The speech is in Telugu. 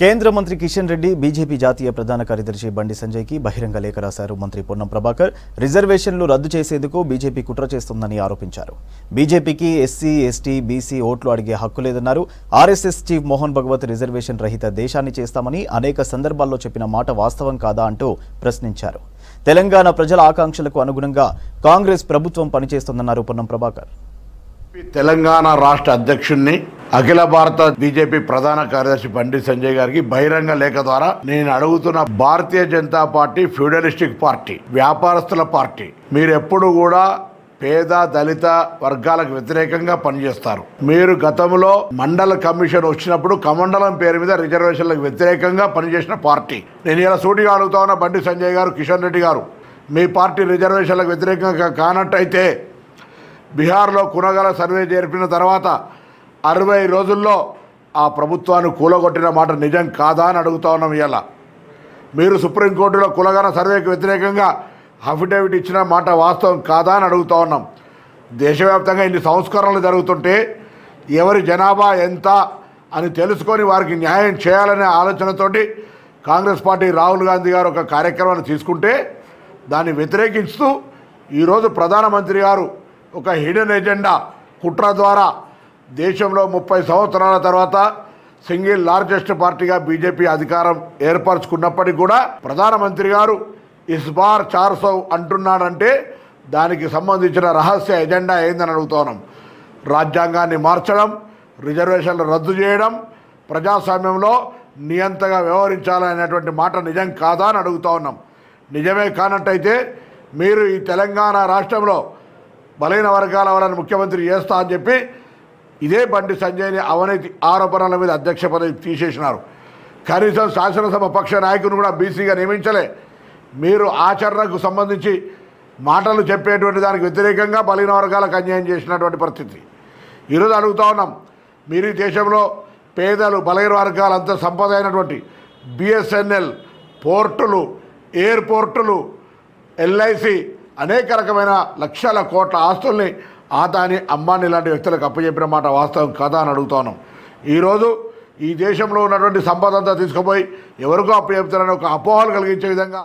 కేంద్ర మంత్రి కిషన్ రెడ్డి బీజేపీ జాతీయ ప్రధాన కార్యదర్శి బండి సంజయ్కి బహిరంగ లేఖ రాశారు. మంత్రి పొన్నం ప్రభాకర్ రిజర్వేషన్లు రద్దు చేసేందుకు బీజేపీ కుట్ర చేస్తుందని ఆరోపించారు. బీజేపీకి ఎస్సీ, ఎస్టీ, బీసీ ఓట్లు అడిగే హక్కు లేదన్నారు. RSS chief Mohan Bhagwat reservation రహిత దేశాన్ని చేస్తామని అనేక సందర్భాల్లో చెప్పిన మాట వాస్తవం కాదా అంటూ ప్రశ్నించారు. తెలంగాణ ప్రజల ఆకాంక్షలకు అనుగుణంగా కాంగ్రెస్ ప్రభుత్వం పనిచేస్తుందన్నారు పొన్నం ప్రభాకర్. తెలంగాణ రాష్ట్ర అధ్యక్షుడిని అఖిల భారత బీజేపీ ప్రధాన కార్యదర్శి బండి సంజయ్ గారికి బహిరంగ లేఖ ద్వారా నేను అడుగుతున్న, Bharatiya Janata party feudalistic party, వ్యాపారస్తుల పార్టీ. మీరు ఎప్పుడు కూడా పేద దళిత వర్గాలకు వ్యతిరేకంగా పనిచేస్తారు. మీరు గతంలో మండల కమిషన్ వచ్చినప్పుడు కమండలం పేరు మీద రిజర్వేషన్లకు వ్యతిరేకంగా పనిచేసిన పార్టీ. నేను ఇలా సూటిగా అడుగుతా ఉన్న బండి సంజయ్ గారు, కిషన్ రెడ్డి గారు, మీ పార్టీ రిజర్వేషన్లకు వ్యతిరేకంగా కానట్టయితే బీహార్లో కునగల సర్వే జరిపిన తర్వాత 60 రోజుల్లో ఆ ప్రభుత్వాన్ని కూలగొట్టిన మాట నిజం కాదా అని అడుగుతా ఉన్నాం. ఇవాళ మీరు సుప్రీంకోర్టులో కులగన సర్వేకి వ్యతిరేకంగా అఫిడవిట్ ఇచ్చిన మాట వాస్తవం కాదా అని అడుగుతా ఉన్నాం. దేశవ్యాప్తంగా ఇన్ని సంస్కరణలు జరుగుతుంటే ఎవరి జనాభా ఎంత అని తెలుసుకొని వారికి న్యాయం చేయాలనే ఆలోచనతోటి కాంగ్రెస్ పార్టీ రాహుల్ గాంధీ గారు ఒక కార్యక్రమాన్ని తీసుకుంటే దాన్ని వ్యతిరేకిస్తూ ఈరోజు ప్రధానమంత్రి గారు ఒక హిడెన్ ఎజెండా కుట్ర ద్వారా దేశంలో 30 సంవత్సరాల తర్వాత సింగిల్ లార్జెస్ట్ పార్టీగా బీజేపీ అధికారం ఏర్పరచుకున్నప్పటికీ కూడా ప్రధానమంత్రి గారు ఇస్ బార్ 400 అంటున్నాడంటే దానికి సంబంధించిన రహస్య ఎజెండా ఏందని అడుగుతున్నాం. రాజ్యాంగాన్ని మార్చడం, రిజర్వేషన్లు రద్దు చేయడం, ప్రజాస్వామ్యంలో నియంతగా వ్యవహరించాలనేటువంటి మాట నిజం కాదా అని అడుగుతూ ఉన్నాం. నిజమే కానట్టయితే మీరు ఈ తెలంగాణ రాష్ట్రంలో బలైన వర్గాల వాళ్ళని ముఖ్యమంత్రి చేస్తా అని చెప్పి ఇదే బండి సంజయ్ని అవినీతి ఆరోపణల మీద అధ్యక్ష పదవి తీసేసినారు. కనీసం శాసనసభ పక్ష నాయకుని కూడా బీసీగా నియమించలే. మీరు ఆచరణకు సంబంధించి మాటలు చెప్పేటువంటి దానికి వ్యతిరేకంగా బలైన వర్గాలకు అన్యాయం చేసినటువంటి పరిస్థితి. ఈరోజు అడుగుతా ఉన్నాం, మీరు ఈ దేశంలో పేదలు బలైన వర్గాలంతా సంపద అయినటువంటి బిఎస్ఎన్ఎల్, పోర్టులు, ఎయిర్పోర్టులు, ఎల్ఐసి, అనేక రకమైన లక్షల కోట్ల ఆస్తుల్ని ఆదాని, అంబానీ లాంటి వ్యక్తులకు అప్పచెప్పిన మాట వాస్తవం కాదా అని అడుగుతా ఉన్నాం. ఈరోజు ఈ దేశంలో ఉన్నటువంటి సంపద అంతా తీసుకుపోయి ఎవరికో అప్పచెప్తారని ఒక అపోహలు కలిగించే విధంగా